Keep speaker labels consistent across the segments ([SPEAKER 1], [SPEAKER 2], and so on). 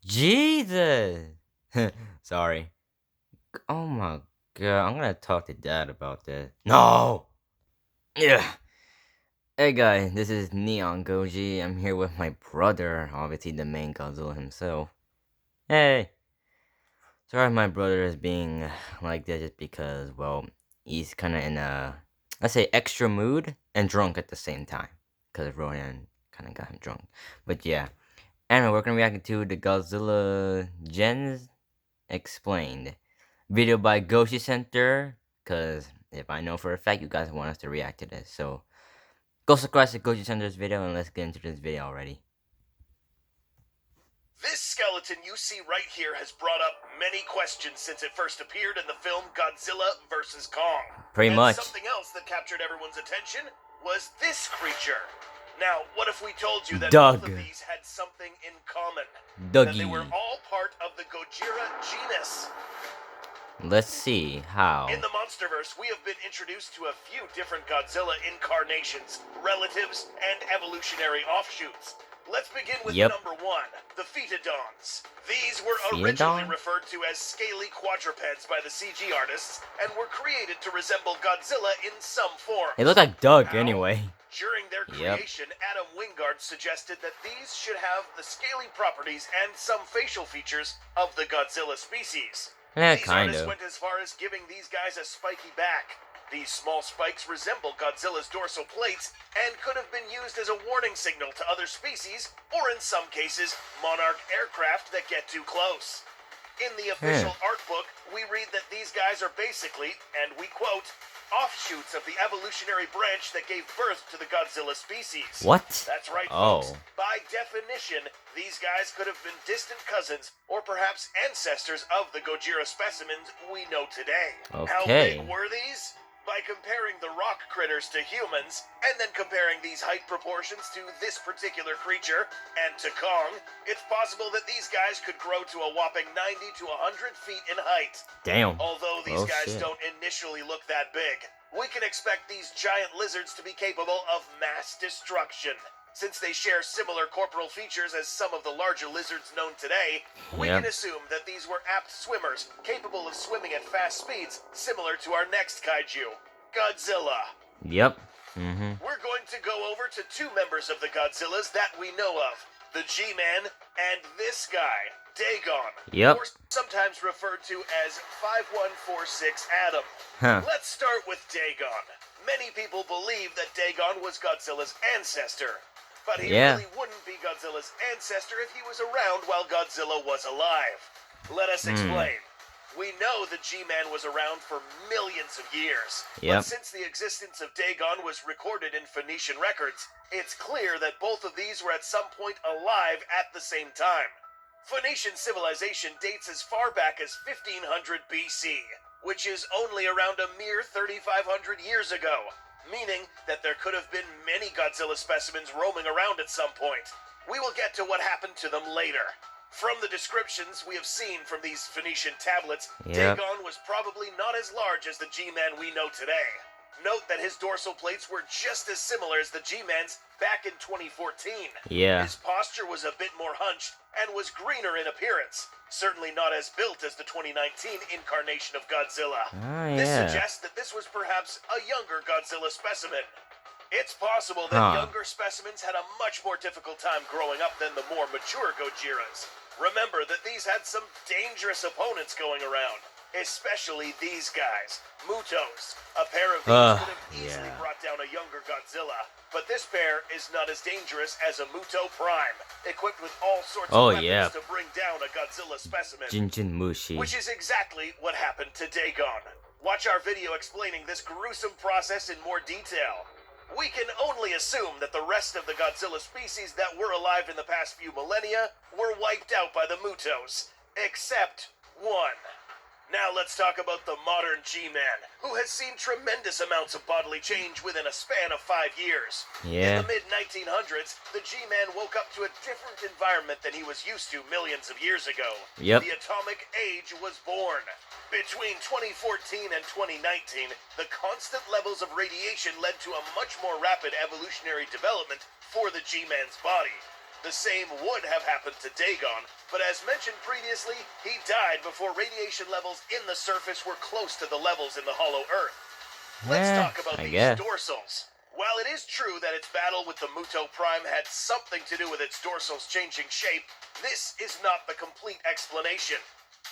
[SPEAKER 1] Jesus! Sorry. Oh my god, I'm gonna talk to Dad about this. No! Yeah. Hey guys, this is NeonGoji. I'm here with my brother, obviously the main Godzilla himself. Hey! Sorry my brother is being like this just because, well, he's kinda in a, let's say, extra mood and drunk at the same time. Because Rohan kinda got him drunk. But yeah. Anyway, we're gonna react to the Godzilla Gens Explained. Video by Goshi Center, because if I know for a fact you guys want us to react to this. So, go subscribe to Goshi Center's video and let's get into this video already.
[SPEAKER 2] This skeleton you see right here has brought up many questions since it first appeared in the film Godzilla vs. Kong.
[SPEAKER 1] Pretty
[SPEAKER 2] And
[SPEAKER 1] much.
[SPEAKER 2] something else that captured everyone's attention was this creature. Now, what if we told you that
[SPEAKER 1] Doug.
[SPEAKER 2] both of these had something in common? That they
[SPEAKER 1] Dougie.
[SPEAKER 2] were all part of the Gojira genus.
[SPEAKER 1] Let's see how.
[SPEAKER 2] In the Monsterverse, we have been introduced to a few different Godzilla incarnations, relatives, and evolutionary offshoots. Let's begin with number one, the Phytodons. These were originally referred to as scaly quadrupeds by the CG artists and were created to resemble Godzilla in some form.
[SPEAKER 1] They look like Doug anyway.
[SPEAKER 2] During their creation, Adam Wingard suggested that these should have the scaly properties and some facial features of the Godzilla species.
[SPEAKER 1] Yeah,
[SPEAKER 2] These
[SPEAKER 1] kind
[SPEAKER 2] artists
[SPEAKER 1] of.
[SPEAKER 2] went as far as giving these guys a spiky back. These small spikes resemble Godzilla's dorsal plates and could have been used as a warning signal to other species, or in some cases, monarch aircraft that get too close. In the official art book, we read that these guys are basically, and we quote, offshoots of the evolutionary branch that gave birth to the Godzilla species.
[SPEAKER 1] What?
[SPEAKER 2] That's right, folks. By definition, these guys could have been distant cousins or perhaps ancestors of the Gojira specimens we know today. How big were these? By comparing the rock critters to humans, and then comparing these height proportions to this particular creature, and to Kong, it's possible that these guys could grow to a whopping 90 to 100 feet in height.
[SPEAKER 1] Damn.
[SPEAKER 2] Although these guys don't initially look that big, we can expect these giant lizards to be capable of mass destruction. Since they share similar corporal features as some of the larger lizards known today, we can assume that these were apt swimmers, capable of swimming at fast speeds, similar to our next kaiju, Godzilla.
[SPEAKER 1] Yep.
[SPEAKER 2] We're going to go over to two members of the Godzillas that we know of, the G-Man and this guy, Dagon, or sometimes referred to as 5146 Adam. Let's start with Dagon. Many people believe that Dagon was Godzilla's ancestor. But he really wouldn't be Godzilla's ancestor if he was around while Godzilla was alive. Let us explain. We know the G-Man was around for millions of years. But since the existence of Dagon was recorded in Phoenician records, it's clear that both of these were at some point alive at the same time. Phoenician civilization dates as far back as 1500 BC, which is only around a mere 3,500 years ago. Meaning that there could have been many Godzilla specimens roaming around at some point. We will get to what happened to them later. From the descriptions we have seen from these Phoenician tablets, Dagon was probably not as large as the G-Man we know today. Note that his dorsal plates were just as similar as the G-Man's back in 2014. His posture was a bit more hunched and was greener in appearance. Certainly not as built as the 2019 incarnation of Godzilla. This suggests that this was perhaps a younger Godzilla specimen. It's possible that younger specimens had a much more difficult time growing up than the more mature Gojiras. Remember that these had some dangerous opponents going around. Especially these guys, Mutos. A pair of these could have easily brought down a younger Godzilla, but this pair is not as dangerous as a Muto Prime, equipped with all sorts of weapons to bring down a Godzilla specimen. Which is exactly what happened to Dagon. Watch our video explaining this gruesome process in more detail. We can only assume that the rest of the Godzilla species that were alive in the past few millennia were wiped out by the Mutos, except one. Now let's talk about the modern G-Man, who has seen tremendous amounts of bodily change within a span of 5 years. In the mid-1900s, the G-Man woke up to a different environment than he was used to millions of years ago. The atomic age was born. Between 2014 and 2019, the constant levels of radiation led to a much more rapid evolutionary development for the G-Man's body. The same would have happened to Dagon, but as mentioned previously, he died before radiation levels in the surface were close to the levels in the hollow Earth. Let's talk about these dorsals. While it is true that its battle with the Muto Prime had something to do with its dorsals changing shape, this is not the complete explanation.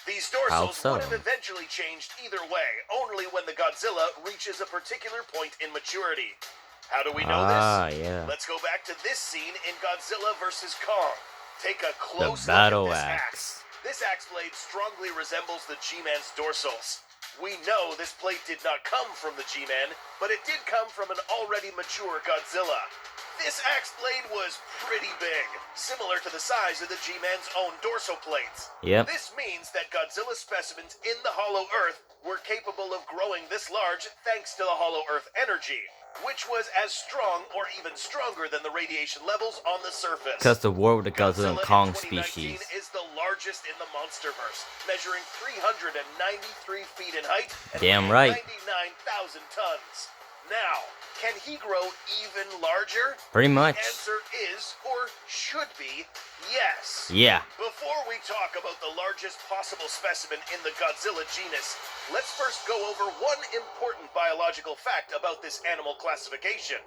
[SPEAKER 2] These dorsals would have eventually changed either way, only when the Godzilla reaches a particular point in maturity. How do we know this?
[SPEAKER 1] Yeah.
[SPEAKER 2] Let's go back to this scene in Godzilla vs. Kong. Take a close look at this axe. This axe blade strongly resembles the G-Man's dorsals. We know this blade did not come from the G-Man, but it did come from an already mature Godzilla. This axe blade was pretty big, similar to the size of the G-Man's own dorsal plates. This means that Godzilla specimens in the Hollow Earth were capable of growing this large thanks to the Hollow Earth energy, which was as strong or even stronger than the radiation levels on the surface.
[SPEAKER 1] Because the war with the Godzilla and Kong species
[SPEAKER 2] is the largest in the Monsterverse, measuring 393 feet in height and 99,000 tons. Now, can he grow even larger?
[SPEAKER 1] Pretty much.
[SPEAKER 2] The answer is, or should be, yes.
[SPEAKER 1] Yeah.
[SPEAKER 2] Before we talk about the largest possible specimen in the Godzilla genus, let's first go over one important biological fact about this animal classification.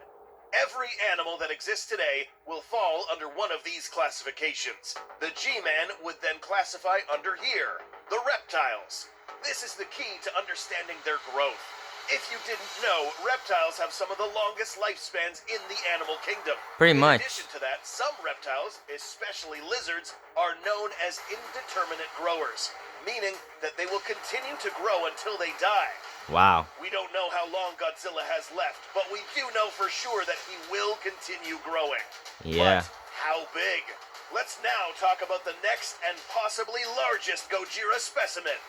[SPEAKER 2] Every animal that exists today will fall under one of these classifications. The G-Man would then classify under here, the reptiles. This is the key to understanding their growth. If you didn't know, reptiles have some of the longest lifespans in the animal kingdom.
[SPEAKER 1] Pretty much.
[SPEAKER 2] In addition to that, some reptiles, especially lizards, are known as indeterminate growers, meaning that they will continue to grow until they die.
[SPEAKER 1] Wow.
[SPEAKER 2] We don't know how long Godzilla has left, but we do know for sure that he will continue growing.
[SPEAKER 1] Yeah.
[SPEAKER 2] But how big? Let's now talk about the next and possibly largest Gojira specimen.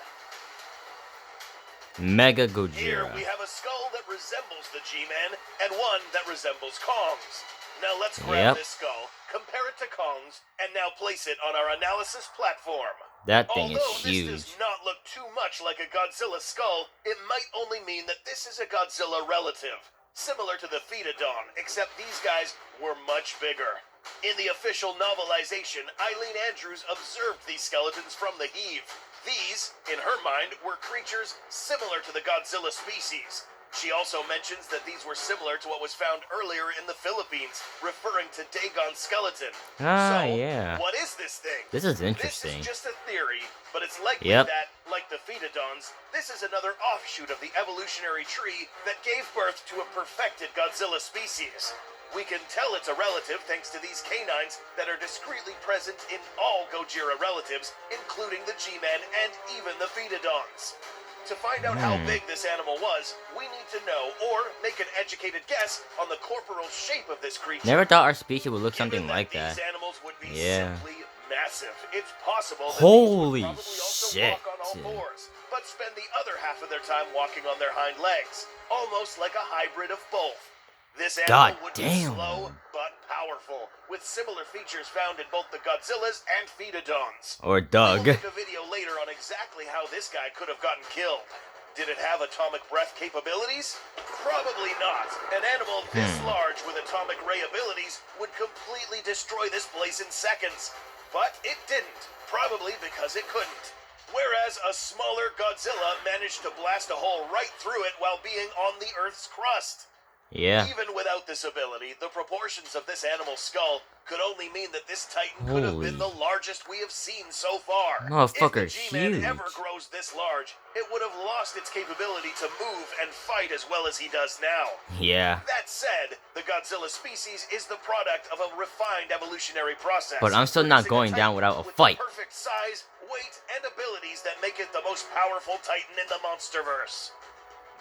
[SPEAKER 1] Mega Gojira.
[SPEAKER 2] Here we have a skull that resembles the G-Man and one that resembles Kong's. Now let's grab this skull, compare it to Kong's, and now place it on our analysis platform.
[SPEAKER 1] That thing is
[SPEAKER 2] Although
[SPEAKER 1] huge.
[SPEAKER 2] this does not look too much like a Godzilla skull, it might only mean that this is a Godzilla relative, similar to the Phaetodon, except these guys were much bigger. In the official novelization, Eileen Andrews observed these skeletons from the heave. These, in her mind, were creatures similar to the Godzilla species. She also mentions that these were similar to what was found earlier in the Philippines, referring to Dagon's skeleton. What is this thing?
[SPEAKER 1] This is interesting.
[SPEAKER 2] This is just a theory, but it's likely that, like the Phaetodons, this is another offshoot of the evolutionary tree that gave birth to a perfected Godzilla species. We can tell it's a relative thanks to these canines that are discreetly present in all Gojira relatives, including the G-Man and even the Phaetodons. To find out how big this animal was, we need to know, or make an educated guess, on the corporal shape of this creature.
[SPEAKER 1] Never thought our species would look something like that.
[SPEAKER 2] These animals would be simply massive. It's possible that
[SPEAKER 1] Holy
[SPEAKER 2] these would probably also
[SPEAKER 1] shit.
[SPEAKER 2] walk on all fours, but spend the other half of their time walking on their hind legs, almost like a hybrid of both. This animal would be slow but powerful, with similar features found in both the Godzillas and Phaetodons.
[SPEAKER 1] Or Doug.
[SPEAKER 2] We'll make a video later on exactly how this guy could have gotten killed. Did it have atomic breath capabilities? Probably not. An animal this large with atomic ray abilities would completely destroy this place in seconds. But it didn't, probably because it couldn't. Whereas a smaller Godzilla managed to blast a hole right through it while being on the Earth's crust.
[SPEAKER 1] Yeah.
[SPEAKER 2] Even without this ability, the proportions of this animal's skull could only mean that this Titan could have been the largest we have seen so far.
[SPEAKER 1] Motherfucker's
[SPEAKER 2] if the G-Man
[SPEAKER 1] huge.
[SPEAKER 2] ever grows this large, it would have lost its capability to move and fight as well as he does now.
[SPEAKER 1] Yeah.
[SPEAKER 2] That said, the Godzilla species is the product of a refined evolutionary process.
[SPEAKER 1] But I'm still not going down without a fight.
[SPEAKER 2] The perfect size, weight, and abilities that make it the most powerful Titan in the Monsterverse.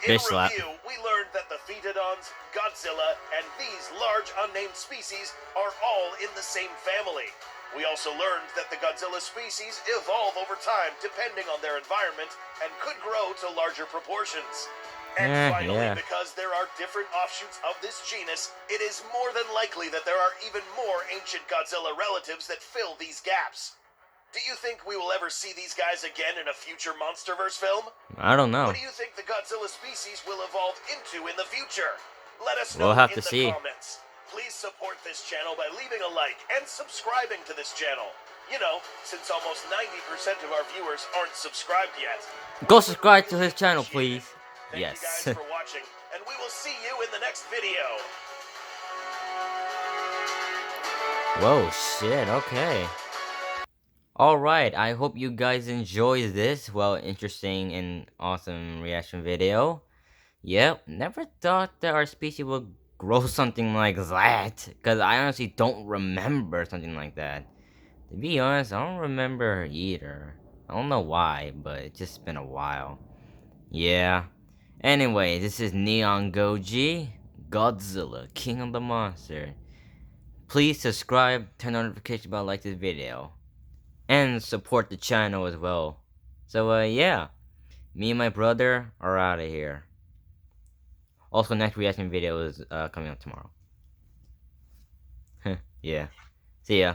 [SPEAKER 2] In review, we learned that the Phaetodons, Godzilla, and these large unnamed species are all in the same family. We also learned that the Godzilla species evolve over time depending on their environment and could grow to larger proportions. And finally, because there are different offshoots of this genus, it is more than likely that there are even more ancient Godzilla relatives that fill these gaps. Do you think we will ever see these guys again in a future Monsterverse film?
[SPEAKER 1] I don't know.
[SPEAKER 2] What do you think the Godzilla species will evolve into in the future? Let us know
[SPEAKER 1] We'll have
[SPEAKER 2] in
[SPEAKER 1] to
[SPEAKER 2] the
[SPEAKER 1] see.
[SPEAKER 2] comments. please support this channel by leaving a like and subscribing to this channel. You know, since almost 90% of our viewers aren't subscribed yet.
[SPEAKER 1] Go subscribe to his channel, please.
[SPEAKER 2] Thank you guys for watching, and we will see you in the next video.
[SPEAKER 1] Whoa, shit, okay. Alright, I hope you guys enjoy this, well, interesting and awesome reaction video. Yep, never thought that our species would grow something like that, because I honestly don't remember something like that. To be honest, I don't remember either. I don't know why, but it's just been a while. Yeah. Anyway, this is NeonGoji, Godzilla, King of the Monster. Please subscribe, turn on notification bell, like this video, and support the channel as well. So yeah, me and my brother are out of here. Also, next reaction video is coming up tomorrow. Yeah. See ya.